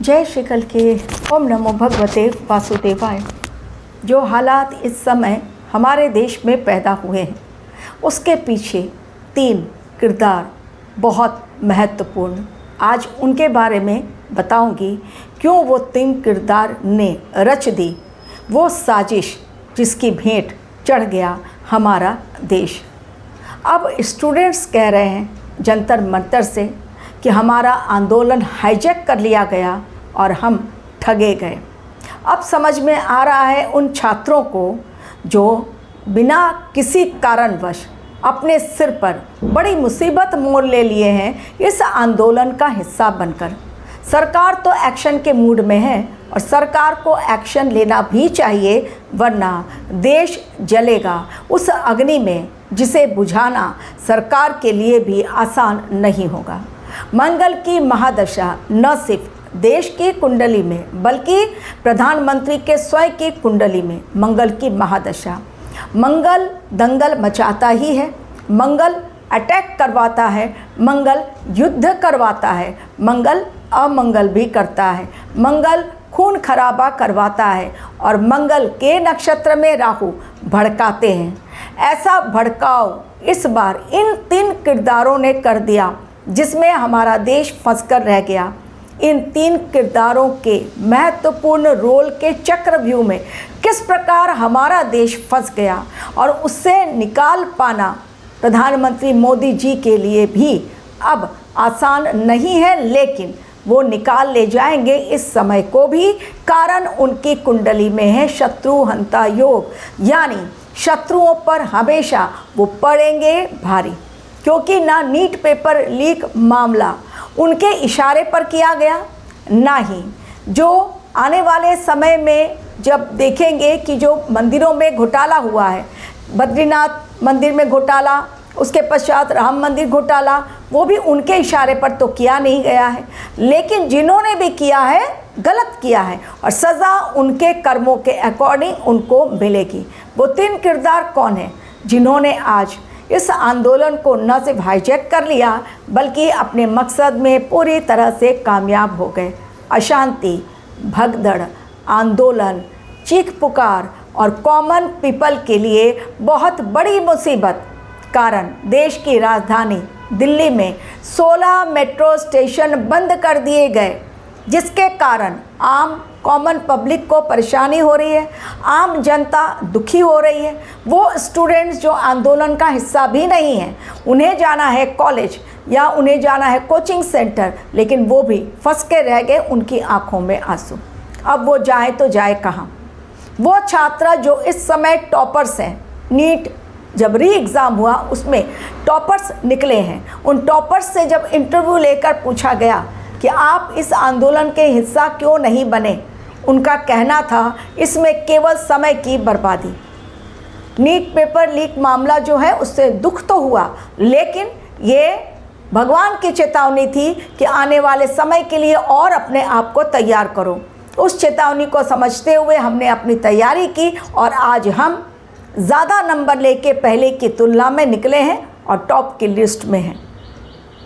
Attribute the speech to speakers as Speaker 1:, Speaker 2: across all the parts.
Speaker 1: जय श्री कल के ओम नमो भगवते वासुदेवाय। जो हालात इस समय हमारे देश में पैदा हुए हैं उसके पीछे 3 किरदार बहुत महत्वपूर्ण, आज उनके बारे में बताऊंगी। क्यों वो 3 किरदार ने रच दी वो साजिश जिसकी भेंट चढ़ गया हमारा देश। अब स्टूडेंट्स कह रहे हैं जंतर मंतर से कि हमारा आंदोलन हाईजैक कर लिया गया और हम ठगे गए। अब समझ में आ रहा है उन छात्रों को जो बिना किसी कारणवश अपने सिर पर बड़ी मुसीबत मोल ले लिए हैं इस आंदोलन का हिस्सा बनकर। सरकार तो एक्शन के मूड में है और सरकार को एक्शन लेना भी चाहिए, वरना देश जलेगा उस अग्नि में जिसे बुझाना सरकार के लिए भी आसान नहीं होगा। मंगल की महादशा न सिर्फ देश की कुंडली में बल्कि प्रधानमंत्री के स्वयं की कुंडली में मंगल की महादशा। मंगल दंगल मचाता ही है, मंगल अटैक करवाता है, मंगल युद्ध करवाता है, मंगल अमंगल भी करता है, मंगल खून खराबा करवाता है और मंगल के नक्षत्र में राहु भड़काते हैं। ऐसा भड़काव इस बार इन 3 किरदारों ने कर दिया जिसमें हमारा देश फंसकर रह गया। इन 3 किरदारों के महत्वपूर्ण रोल के चक्रव्यूह में किस प्रकार हमारा देश फंस गया और उससे निकाल पाना प्रधानमंत्री मोदी जी के लिए भी अब आसान नहीं है, लेकिन वो निकाल ले जाएंगे इस समय को भी। कारण उनकी कुंडली में है शत्रु हंता योग, यानी शत्रुओं पर हमेशा वो पड़ेंगे भारी। क्योंकि ना नीट पेपर लीक मामला उनके इशारे पर किया गया, ना ही जो आने वाले समय में जब देखेंगे कि जो मंदिरों में घोटाला हुआ है, बद्रीनाथ मंदिर में घोटाला, उसके पश्चात राम मंदिर घोटाला, वो भी उनके इशारे पर तो किया नहीं गया है। लेकिन जिन्होंने भी किया है गलत किया है और सज़ा उनके कर्मों के अकॉर्डिंग उनको मिलेगी। वो 3 किरदार कौन है जिन्होंने आज इस आंदोलन को न सिर्फ हाईजैक कर लिया बल्कि अपने मकसद में पूरी तरह से कामयाब हो गए। अशांति, भगदड़, आंदोलन, चीख पुकार और कॉमन पीपल के लिए बहुत बड़ी मुसीबत। कारण देश की राजधानी दिल्ली में 16 मेट्रो स्टेशन बंद कर दिए गए, जिसके कारण आम कॉमन पब्लिक को परेशानी हो रही है, आम जनता दुखी हो रही है। वो स्टूडेंट्स जो आंदोलन का हिस्सा भी नहीं हैं, उन्हें जाना है कॉलेज या उन्हें जाना है कोचिंग सेंटर, लेकिन वो भी फंस के रह गए, उनकी आंखों में आंसू। अब वो जाए तो जाए कहाँ? वो छात्र जो इस समय टॉपर्स हैं, नीट जब री एग्ज़ाम हुआ उसमें टॉपर्स निकले हैं, उन टॉपर्स से जब इंटरव्यू लेकर पूछा गया कि आप इस आंदोलन के हिस्सा क्यों नहीं बने, उनका कहना था इसमें केवल समय की बर्बादी। नीट पेपर लीक मामला जो है उससे दुख तो हुआ, लेकिन ये भगवान की चेतावनी थी कि आने वाले समय के लिए और अपने आप को तैयार करो। उस चेतावनी को समझते हुए हमने अपनी तैयारी की और आज हम ज़्यादा नंबर लेके पहले की तुलना में निकले हैं और टॉप की लिस्ट में हैं।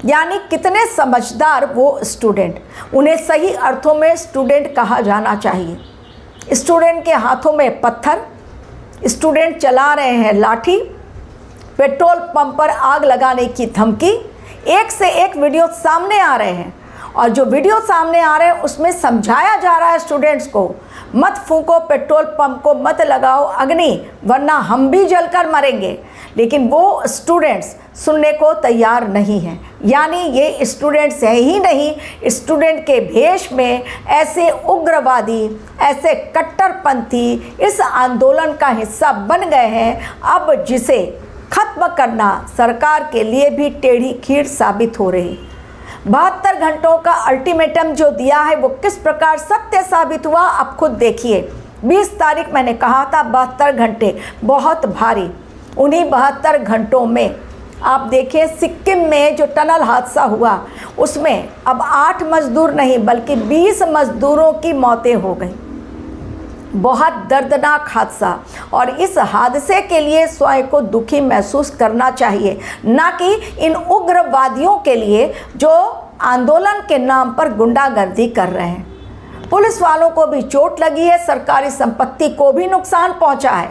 Speaker 1: यानी कितने समझदार वो स्टूडेंट, उन्हें सही अर्थों में स्टूडेंट कहा जाना चाहिए। स्टूडेंट के हाथों में पत्थर, स्टूडेंट चला रहे हैं लाठी, पेट्रोल पंप पर आग लगाने की धमकी, एक से एक वीडियो सामने आ रहे हैं और जो वीडियो सामने आ रहे हैं उसमें समझाया जा रहा है स्टूडेंट्स को, मत फूंको पेट्रोल पंप को, मत लगाओ अग्नि वरना हम भी जलकर मरेंगे। लेकिन वो स्टूडेंट्स सुनने को तैयार नहीं हैं। यानी ये स्टूडेंट्स हैं ही नहीं, स्टूडेंट के भेष में ऐसे उग्रवादी, ऐसे कट्टरपंथी इस आंदोलन का हिस्सा बन गए हैं अब जिसे खत्म करना सरकार के लिए भी टेढ़ी खीर साबित हो रही। 72 घंटों का अल्टीमेटम जो दिया है वो किस प्रकार सत्य साबित हुआ आप खुद देखिए। 20 तारीख मैंने कहा था 72 घंटे बहुत भारी। उन्हीं 72 घंटों में आप देखें सिक्किम में जो टनल हादसा हुआ उसमें अब 8 मजदूर नहीं बल्कि 20 मजदूरों की मौतें हो गई। बहुत दर्दनाक हादसा, और इस हादसे के लिए स्वयं को दुखी महसूस करना चाहिए, ना कि इन उग्रवादियों के लिए जो आंदोलन के नाम पर गुंडागर्दी कर रहे हैं। पुलिस वालों को भी चोट लगी है, सरकारी संपत्ति को भी नुकसान पहुंचा है।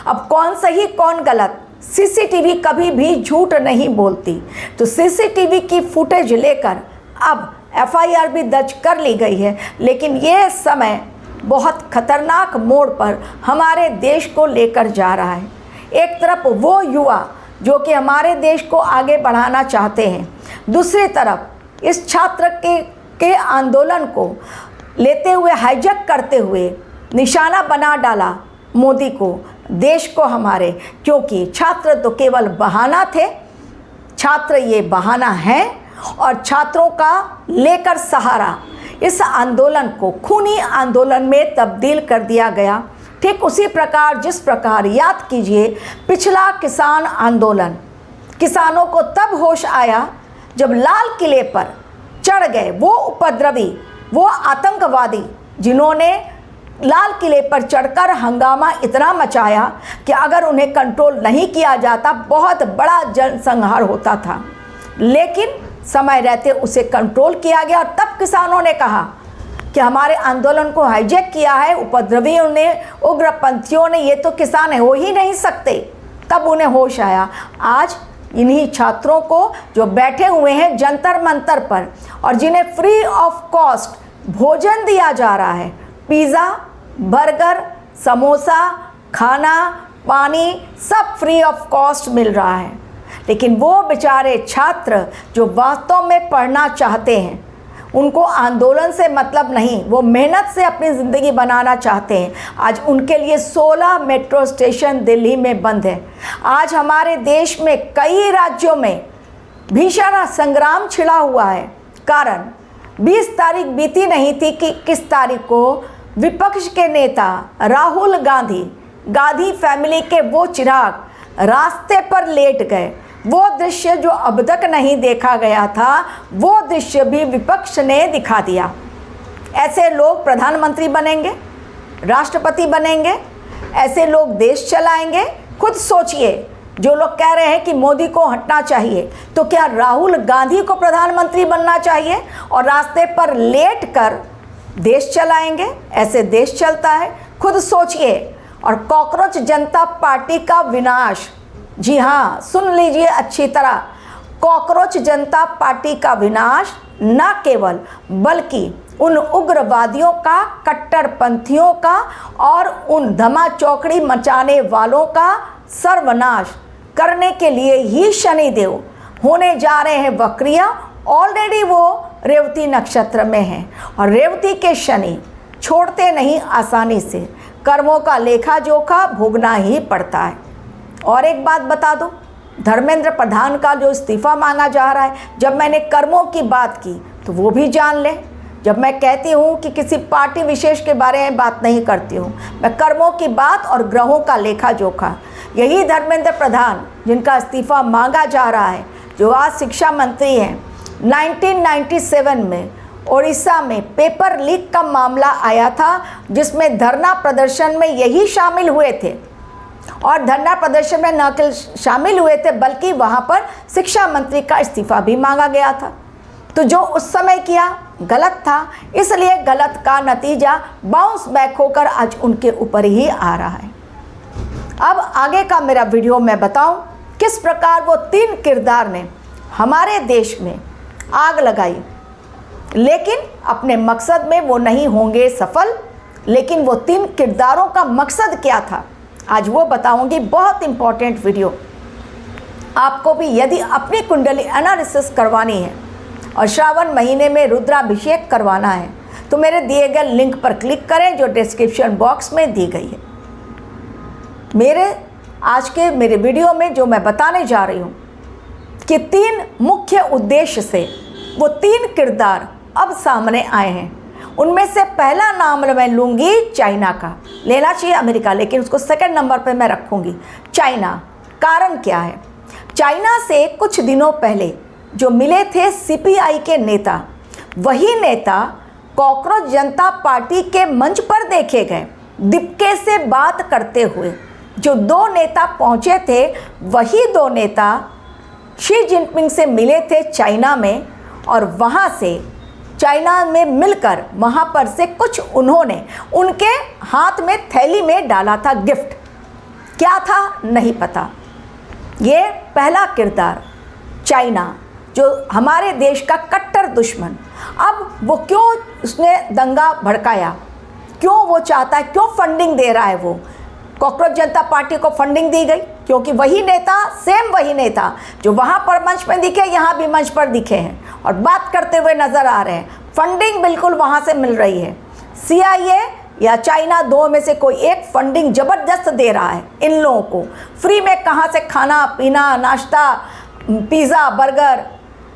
Speaker 1: अब कौन सही कौन गलत, सीसीटीवी कभी भी झूठ नहीं बोलती। तो सीसीटीवी की फुटेज लेकर अब एफआईआर भी दर्ज कर ली गई है। लेकिन ये समय बहुत खतरनाक मोड़ पर हमारे देश को लेकर जा रहा है। एक तरफ वो युवा जो कि हमारे देश को आगे बढ़ाना चाहते हैं, दूसरी तरफ इस छात्र के आंदोलन को लेते हुए, हाईजैक करते हुए निशाना बना डाला मोदी को, देश को हमारे। क्योंकि छात्र तो केवल बहाना थे, छात्र ये बहाना है और छात्रों का लेकर सहारा इस आंदोलन को खूनी आंदोलन में तब्दील कर दिया गया। ठीक उसी प्रकार जिस प्रकार याद कीजिए पिछला किसान आंदोलन, किसानों को तब होश आया जब लाल किले पर चढ़ गए वो उपद्रवी, वो आतंकवादी जिन्होंने लाल किले पर चढ़कर हंगामा इतना मचाया कि अगर उन्हें कंट्रोल नहीं किया जाता बहुत बड़ा जनसंहार होता था। लेकिन समय रहते उसे कंट्रोल किया गया और तब किसानों ने कहा कि हमारे आंदोलन को हाईजैक किया है उपद्रवियों ने, उग्रपंथियों ने, ये तो किसान हो ही नहीं सकते। तब उन्हें होश आया। आज इन्हीं छात्रों को जो बैठे हुए हैं जंतर मंतर पर और जिन्हें फ्री ऑफ कॉस्ट भोजन दिया जा रहा है, पिज़्ज़ा, बर्गर, समोसा, खाना, पानी सब फ्री ऑफ कॉस्ट मिल रहा है। लेकिन वो बेचारे छात्र जो वास्तव में पढ़ना चाहते हैं, उनको आंदोलन से मतलब नहीं, वो मेहनत से अपनी ज़िंदगी बनाना चाहते हैं। आज उनके लिए 16 मेट्रो स्टेशन दिल्ली में बंद है। आज हमारे देश में कई राज्यों में भीषण संग्राम छिड़ा हुआ है। कारण 20 तारीख बीती नहीं थी कि किस तारीख को विपक्ष के नेता राहुल गांधी फैमिली के वो चिराग रास्ते पर लेट गए। वो दृश्य जो अब तक नहीं देखा गया था, वो दृश्य भी विपक्ष ने दिखा दिया। ऐसे लोग प्रधानमंत्री बनेंगे, राष्ट्रपति बनेंगे, ऐसे लोग देश चलाएंगे। खुद सोचिए, जो लोग कह रहे हैं कि मोदी को हटना चाहिए, तो क्या राहुल गांधी को प्रधानमंत्री बनना चाहिए और रास्ते पर लेट कर देश चलाएंगे? ऐसे देश चलता है? खुद सोचिए। और कॉकरोच जनता पार्टी का विनाश, जी हाँ, सुन लीजिए अच्छी तरह, कॉकरोच जनता पार्टी का विनाश न केवल बल्कि उन उग्रवादियों का, कट्टरपंथियों का और उन धमा चौकड़ी मचाने वालों का सर्वनाश करने के लिए ही शनिदेव होने जा रहे हैं वक्रिय। ऑलरेडी वो रेवती नक्षत्र में हैं और रेवती के शनि छोड़ते नहीं आसानी से, कर्मों का लेखा जोखा भोगना ही पड़ता है। और एक बात बता दूं, धर्मेंद्र प्रधान का जो इस्तीफ़ा मांगा जा रहा है, जब मैंने कर्मों की बात की तो वो भी जान ले। जब मैं कहती हूँ कि किसी पार्टी विशेष के बारे में बात नहीं करती हूँ, मैं कर्मों की बात और ग्रहों का लेखा जोखा, यही धर्मेंद्र प्रधान जिनका इस्तीफ़ा मांगा जा रहा है, जो आज शिक्षा मंत्री हैं, 1997 में ओडिशा में पेपर लीक का मामला आया था, जिसमें धरना प्रदर्शन में यही शामिल हुए थे। और धरना प्रदर्शन में न केवल शामिल हुए थे बल्कि वहाँ पर शिक्षा मंत्री का इस्तीफ़ा भी मांगा गया था। तो जो उस समय किया गलत था, इसलिए गलत का नतीजा बाउंस बैक होकर आज उनके ऊपर ही आ रहा है। अब आगे का मेरा वीडियो मैं बताऊं किस प्रकार वो 3 किरदार ने हमारे देश में आग लगाई, लेकिन अपने मकसद में वो नहीं होंगे सफल। लेकिन वो 3 किरदारों का मकसद क्या था, आज वो बताऊंगी। बहुत इंपॉर्टेंट वीडियो। आपको भी यदि अपनी कुंडली एनालिसिस करवानी है और श्रावण महीने में रुद्राभिषेक करवाना है तो मेरे दिए गए लिंक पर क्लिक करें जो डिस्क्रिप्शन बॉक्स में दी गई है। आज के मेरे वीडियो में जो मैं बताने जा रही हूँ कि 3 मुख्य उद्देश्य से वो 3 किरदार अब सामने आए हैं। उनमें से पहला नाम मैं लूँगी चाइना का, लेना चाहिए अमेरिका, लेकिन उसको सेकंड नंबर पे मैं रखूँगी चाइना। कारण क्या है, चाइना से कुछ दिनों पहले जो मिले थे सीपीआई के नेता, वही नेता कॉकरोच जनता पार्टी के मंच पर देखे गए दीपके से बात करते हुए। जो 2 नेता पहुँचे थे, वही 2 नेता शी जिनपिंग से मिले थे चाइना में और वहाँ से चाइना में मिलकर वहाँ पर से कुछ उन्होंने उनके हाथ में थैली में डाला था गिफ्ट। क्या था नहीं पता। ये पहला किरदार चाइना, जो हमारे देश का कट्टर दुश्मन, अब वो क्यों उसने दंगा भड़काया, क्यों वो चाहता है, क्यों फंडिंग दे रहा है। वो कॉकरोच जनता पार्टी को फंडिंग दी गई क्योंकि वही नेता, सेम वही नेता जो वहाँ पर मंच पर दिखे, यहाँ भी मंच पर दिखे हैं और बात करते हुए नज़र आ रहे हैं। फंडिंग बिल्कुल वहाँ से मिल रही है। CIA या चाइना, दो में से कोई एक फंडिंग ज़बरदस्त दे रहा है इन लोगों को। फ्री में कहाँ से खाना पीना, नाश्ता, पिज़्ज़ा, बर्गर,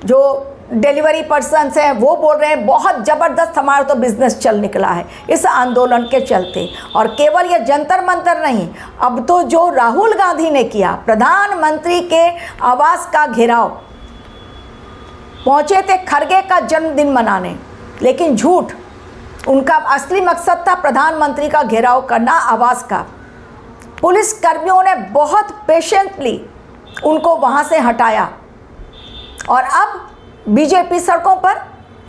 Speaker 1: जो डिलीवरी पर्सन्स हैं वो बोल रहे हैं बहुत ज़बरदस्त हमारा तो बिज़नेस चल निकला है इस आंदोलन के चलते। और केवल ये जंतर मंतर नहीं, अब तो जो राहुल गांधी ने किया, प्रधानमंत्री के आवास का घेराव, पहुंचे थे खरगे का जन्मदिन मनाने, लेकिन झूठ, उनका असली मकसद था प्रधानमंत्री का घेराव करना, आवास का। पुलिस कर्मियों ने बहुत पेशेंटली उनको वहां से हटाया और अब बीजेपी सड़कों पर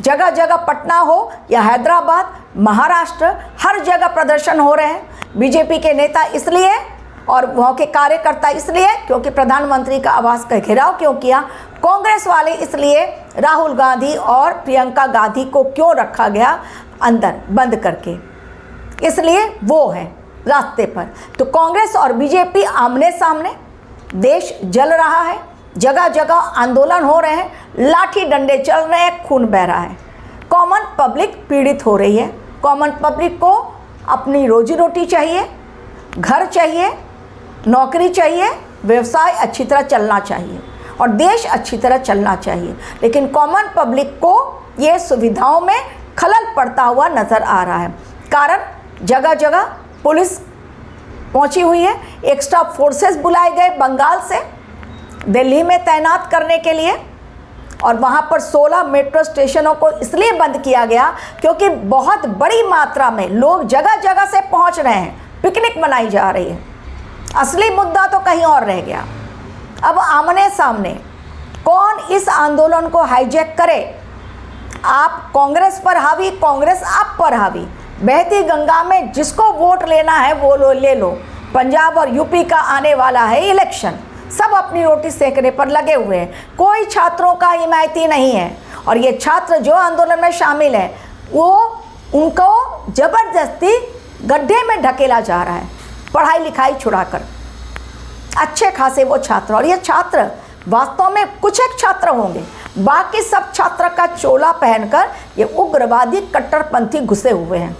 Speaker 1: जगह जगह, पटना हो या हैदराबाद, महाराष्ट्र, हर जगह प्रदर्शन हो रहे हैं। बीजेपी के नेता इसलिए और वहाँ के कार्यकर्ता इसलिए क्योंकि प्रधानमंत्री का आवास का घेराव क्यों किया। कांग्रेस वाले इसलिए राहुल गांधी और प्रियंका गांधी को क्यों रखा गया अंदर बंद करके, इसलिए वो है रास्ते पर। तो कांग्रेस और बीजेपी आमने सामने, देश जल रहा है, जगह जगह आंदोलन हो रहे हैं, लाठी डंडे चल रहे हैं, खून बह रहा है। कॉमन पब्लिक पीड़ित हो रही है। कॉमन पब्लिक को अपनी रोजी रोटी चाहिए, घर चाहिए, नौकरी चाहिए, व्यवसाय अच्छी तरह चलना चाहिए और देश अच्छी तरह चलना चाहिए। लेकिन कॉमन पब्लिक को ये सुविधाओं में खलल पड़ता हुआ नज़र आ रहा है। कारण जगह जगह पुलिस पहुंची हुई है, एक्स्ट्रा फोर्सेस बुलाए गए बंगाल से दिल्ली में तैनात करने के लिए, और वहाँ पर 16 मेट्रो स्टेशनों को इसलिए बंद किया गया क्योंकि बहुत बड़ी मात्रा में लोग जगह जगह से पहुँच रहे हैं, पिकनिक मनाई जा रही है। असली मुद्दा तो कहीं और रह गया। अब आमने सामने कौन इस आंदोलन को हाईजैक करे। आप कांग्रेस पर हावी, कांग्रेस आप पर हावी। बहती गंगा में जिसको वोट लेना है वो ले लो। पंजाब और यूपी का आने वाला है इलेक्शन, सब अपनी रोटी सेकने पर लगे हुए हैं। कोई छात्रों का हिमायती नहीं है और ये छात्र जो आंदोलन में शामिल है वो उनको ज़बरदस्ती गड्ढे में ढकेला जा रहा है, पढ़ाई लिखाई छुड़ाकर। अच्छे खासे वो छात्र, और ये छात्र वास्तव में कुछ एक छात्र होंगे, बाकी सब छात्र का चोला पहनकर ये उग्रवादी कट्टरपंथी घुसे हुए हैं।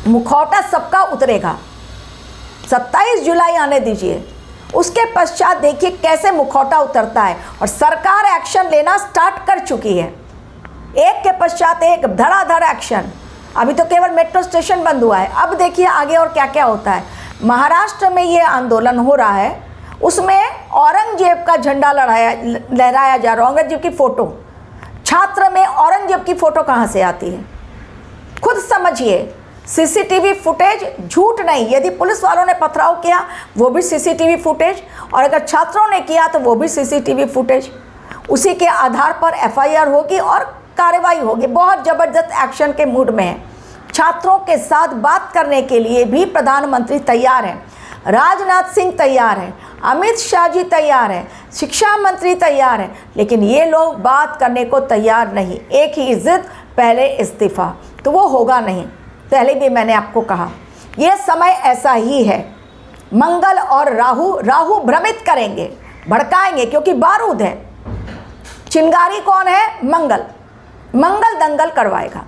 Speaker 1: मुखौटा सबका उतरेगा। 27 जुलाई आने दीजिए, उसके पश्चात देखिए कैसे मुखौटा उतरता है। और सरकार एक्शन लेना स्टार्ट कर चुकी है, एक के पश्चात एक धड़ाधड़ एक्शन। अभी तो केवल मेट्रो स्टेशन बंद हुआ है, अब देखिए आगे और क्या क्या होता है। महाराष्ट्र में ये आंदोलन हो रहा है, उसमें औरंगजेब का झंडा लहराया जा रहा है, औरंगजेब की फ़ोटो। छात्र में औरंगजेब की फ़ोटो कहाँ से आती है, खुद समझिए। सीसीटीवी फुटेज झूठ नहीं, यदि पुलिस वालों ने पथराव किया वो भी सीसीटीवी फुटेज, और अगर छात्रों ने किया तो वो भी सीसीटीवी फुटेज। उसी के आधार पर FIR होगी और कार्रवाई होगी। बहुत ज़बरदस्त एक्शन के मूड में है। छात्रों के साथ बात करने के लिए भी प्रधानमंत्री तैयार हैं, राजनाथ सिंह तैयार हैं, अमित शाह जी तैयार हैं, शिक्षा मंत्री तैयार हैं, लेकिन ये लोग बात करने को तैयार नहीं। एक ही जिद, पहले इस्तीफ़ा, तो वो होगा नहीं। पहले भी मैंने आपको कहा ये समय ऐसा ही है। मंगल और राहु भ्रमित करेंगे, भड़काएंगे, क्योंकि बारूद है। चिंगारी कौन है? मंगल दंगल करवाएगा।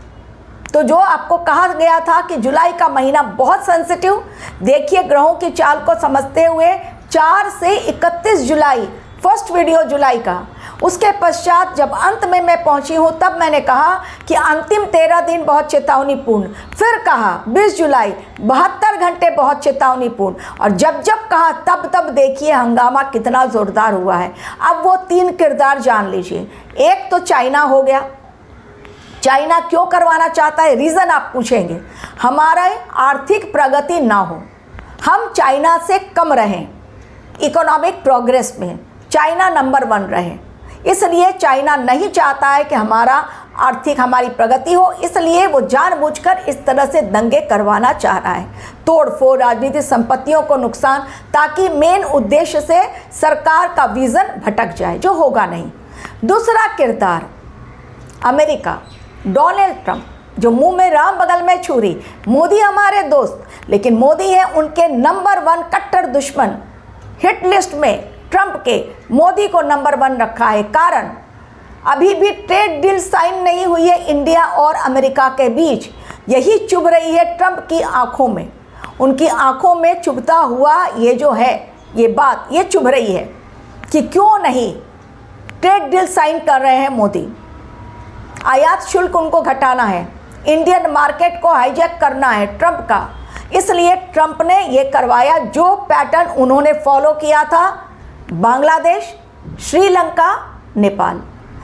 Speaker 1: तो जो आपको कहा गया था कि जुलाई का महीना बहुत सेंसिटिव, देखिए ग्रहों की चाल को समझते हुए 4 से 31 जुलाई फर्स्ट वीडियो जुलाई का, उसके पश्चात जब अंत में मैं पहुंची हूं तब मैंने कहा कि अंतिम 13 दिन बहुत चेतावनीपूर्ण, फिर कहा 20 जुलाई 72 घंटे बहुत चेतावनीपूर्ण, और जब जब कहा तब तब देखिए हंगामा कितना ज़ोरदार हुआ है। अब वो 3 किरदार जान लीजिए। एक तो चाइना हो गया। चाइना क्यों करवाना चाहता है? रीज़न आप पूछेंगे। हमारे आर्थिक प्रगति ना हो, हम चाइना से कम रहें इकोनॉमिक प्रोग्रेस में, चाइना नंबर 1 रहे, इसलिए चाइना नहीं चाहता है कि हमारा आर्थिक हमारी प्रगति हो, इसलिए वो जानबूझकर इस तरह से दंगे करवाना चाह रहा है, तोड़फोड़, राजनीतिक संपत्तियों को नुकसान, ताकि मेन उद्देश्य से सरकार का विजन भटक जाए, जो होगा नहीं। दूसरा किरदार अमेरिका, डोनाल्ड ट्रंप, जो मुंह में राम बगल में छुरी। मोदी हमारे दोस्त, लेकिन मोदी है उनके नंबर 1 कट्टर दुश्मन। हिट लिस्ट में ट्रंप के मोदी को नंबर 1 रखा है। कारण अभी भी ट्रेड डील साइन नहीं हुई है इंडिया और अमेरिका के बीच। यही चुभ रही है ट्रंप की आंखों में, उनकी आंखों में चुभता हुआ ये जो है ये बात ये चुभ रही है कि क्यों नहीं ट्रेड डील साइन कर रहे हैं मोदी। आयात शुल्क उनको घटाना है, इंडियन मार्केट को हाईजैक करना है ट्रंप का, इसलिए ट्रंप ने ये करवाया जो पैटर्न उन्होंने फॉलो किया था बांग्लादेश, श्रीलंका, नेपाल।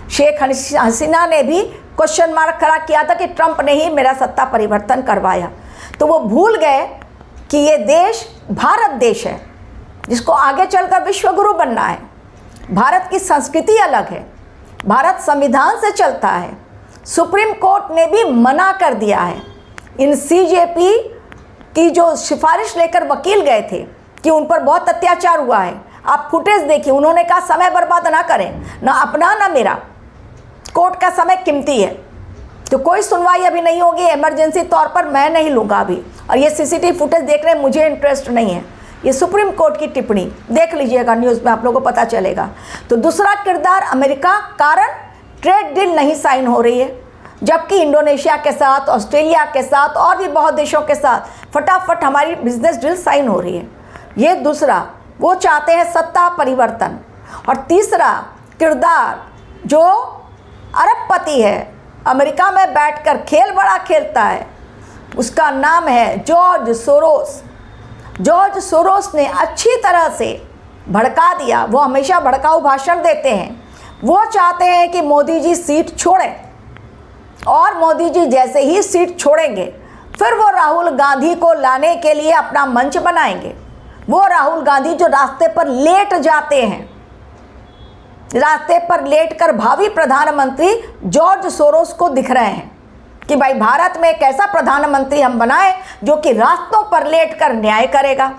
Speaker 1: शेख हसीना ने भी क्वेश्चन मार्क खड़ा किया था कि ट्रंप ने ही मेरा सत्ता परिवर्तन करवाया। तो वो भूल गए कि ये देश भारत देश है, जिसको आगे चलकर विश्वगुरु बनना है। भारत की संस्कृति अलग है, भारत संविधान से चलता है। सुप्रीम कोर्ट ने भी मना कर दिया है। इन सीजेपी की जो सिफारिश लेकर वकील गए थे कि उन पर बहुत अत्याचार हुआ है, आप फुटेज देखिए, उन्होंने कहा समय बर्बाद ना करें, ना अपना ना मेरा, कोर्ट का समय कीमती है, तो कोई सुनवाई अभी नहीं होगी, इमरजेंसी तौर पर मैं नहीं लूँगा अभी। और ये सीसीटीवी फुटेज देख रहे हैं, मुझे इंटरेस्ट नहीं है। ये सुप्रीम कोर्ट की टिप्पणी देख लीजिएगा, न्यूज़ में आप लोगों को पता चलेगा। तो दूसरा किरदार अमेरिका, कारण ट्रेड डील नहीं साइन हो रही है, जबकि इंडोनेशिया के साथ, ऑस्ट्रेलिया के साथ और भी बहुत देशों के साथ फटाफट हमारी बिजनेस डील साइन हो रही है। ये दूसरा, वो चाहते हैं सत्ता परिवर्तन। और तीसरा किरदार जो अरबपति है, अमेरिका में बैठकर खेल बड़ा खेलता है, उसका नाम है जॉर्ज सोरोस। जॉर्ज सोरोस ने अच्छी तरह से भड़का दिया, वो हमेशा भड़काऊ भाषण देते हैं। वो चाहते हैं कि मोदी जी सीट छोड़ें, और मोदी जी जैसे ही सीट छोड़ेंगे फिर वो राहुल गांधी को लाने के लिए अपना मंच बनाएंगे। वो राहुल गांधी जो रास्ते पर लेट जाते हैं, रास्ते पर लेटकर भावी प्रधानमंत्री जॉर्ज सोरोस को दिख रहे हैं कि भाई भारत में एक ऐसा प्रधानमंत्री हम बनाएं जो कि रास्तों पर लेटकर न्याय करेगा।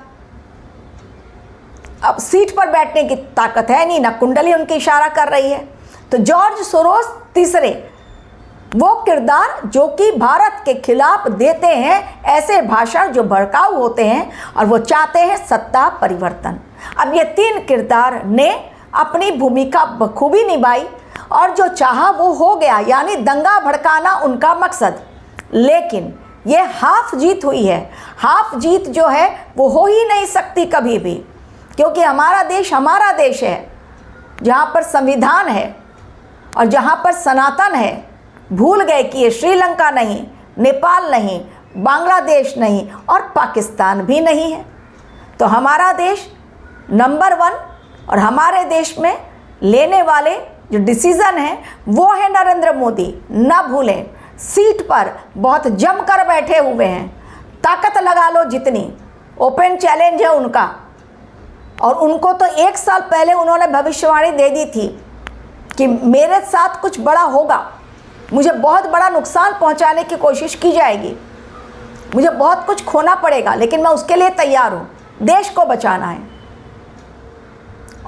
Speaker 1: अब सीट पर बैठने की ताकत है नहीं, ना कुंडली उनकी इशारा कर रही है। तो जॉर्ज सोरोस तीसरे, वो किरदार जो कि भारत के खिलाफ देते हैं ऐसे भाषण जो भड़काऊ होते हैं, और वो चाहते हैं सत्ता परिवर्तन। अब ये 3 किरदार ने अपनी भूमिका बखूबी निभाई और जो चाहा वो हो गया, यानी दंगा भड़काना उनका मकसद। लेकिन ये हाफ जीत हुई है। हाफ जीत जो है वो हो ही नहीं सकती कभी भी, क्योंकि हमारा देश है जहाँ पर संविधान है और जहाँ पर सनातन है। भूल गए कि ये श्रीलंका नहीं, नेपाल नहीं, बांग्लादेश नहीं और पाकिस्तान भी नहीं है। तो हमारा देश नंबर 1, और हमारे देश में लेने वाले जो डिसीज़न है वो है नरेंद्र मोदी। ना भूलें, सीट पर बहुत जमकर बैठे हुए हैं, ताकत लगा लो जितनी, ओपन चैलेंज है उनका। और उनको तो 1 साल पहले उन्होंने भविष्यवाणी दे दी थी कि मेरे साथ कुछ बड़ा होगा, मुझे बहुत बड़ा नुकसान पहुंचाने की कोशिश की जाएगी, मुझे बहुत कुछ खोना पड़ेगा, लेकिन मैं उसके लिए तैयार हूं, देश को बचाना है।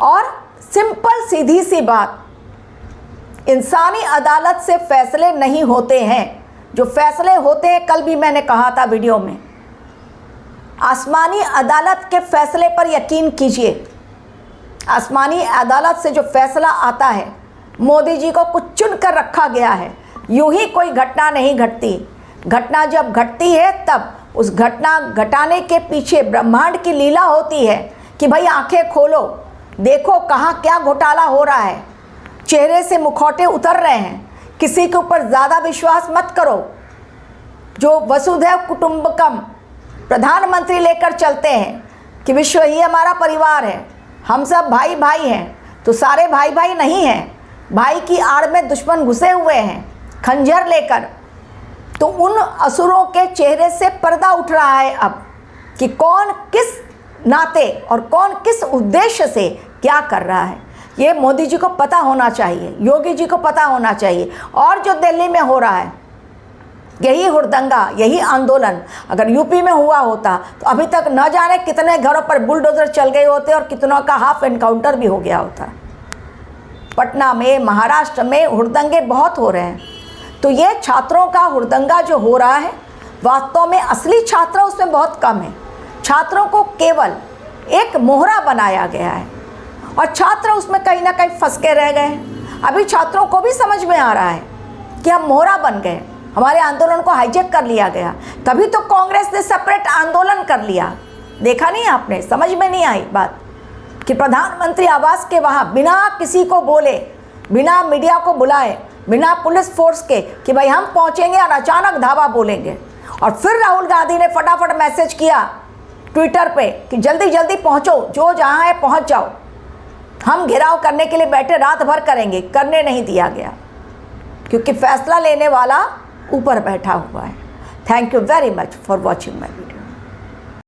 Speaker 1: और सिंपल सीधी सी बात, इंसानी अदालत से फैसले नहीं होते हैं। जो फैसले होते हैं, कल भी मैंने कहा था वीडियो में, आसमानी अदालत के फैसले पर यकीन कीजिए। आसमानी अदालत से जो फैसला आता है, मोदी जी को कुछ चुन कर रखा गया है। यूं ही कोई घटना नहीं घटती। घटना जब घटती है तब उस घटना घटाने के पीछे ब्रह्मांड की लीला होती है कि भाई आंखें खोलो, देखो कहाँ क्या घोटाला हो रहा है। चेहरे से मुखौटे उतर रहे हैं, किसी के ऊपर ज़्यादा विश्वास मत करो। जो वसुधैव कुटुंबकम प्रधानमंत्री लेकर चलते हैं कि विश्व ही हमारा परिवार है, हम सब भाई भाई हैं, तो सारे भाई भाई नहीं हैं। भाई की आड़ में दुश्मन घुसे हुए हैं खंजर लेकर। तो उन असुरों के चेहरे से पर्दा उठ रहा है अब कि कौन किस नाते और कौन किस उद्देश्य से क्या कर रहा है। ये मोदी जी को पता होना चाहिए, योगी जी को पता होना चाहिए। और जो दिल्ली में हो रहा है, यही हुड़दंगा, यही आंदोलन अगर यूपी में हुआ होता तो अभी तक न जाने कितने घरों पर बुलडोजर चल गए होते और कितनों का हाफ एनकाउंटर भी हो गया होता। पटना में, महाराष्ट्र में हुड़दंगे बहुत हो रहे हैं। तो ये छात्रों का हुड़दंगा जो हो रहा है, वास्तव में असली छात्र उसमें बहुत कम है। छात्रों को केवल एक मोहरा बनाया गया है और छात्र उसमें कहीं ना कहीं फंस के रह गए। अभी छात्रों को भी समझ में आ रहा है कि हम मोहरा बन गए, हमारे आंदोलन को हाईजैक कर लिया गया। तभी तो कांग्रेस ने सेपरेट आंदोलन कर लिया। देखा नहीं आपने? समझ में नहीं आई बात कि प्रधानमंत्री आवास के वहाँ बिना किसी को बोले, बिना मीडिया को बुलाए, बिना पुलिस फोर्स के कि भाई हम पहुँचेंगे और अचानक धावा बोलेंगे। और फिर राहुल गांधी ने फटाफट मैसेज किया ट्विटर पे कि जल्दी जल्दी पहुँचो, जो जहाँ है पहुँच जाओ, हम घेराव करने के लिए बैठे, रात भर करेंगे। करने नहीं दिया गया क्योंकि फैसला लेने वाला ऊपर बैठा हुआ है। Thank you very much for watching my video.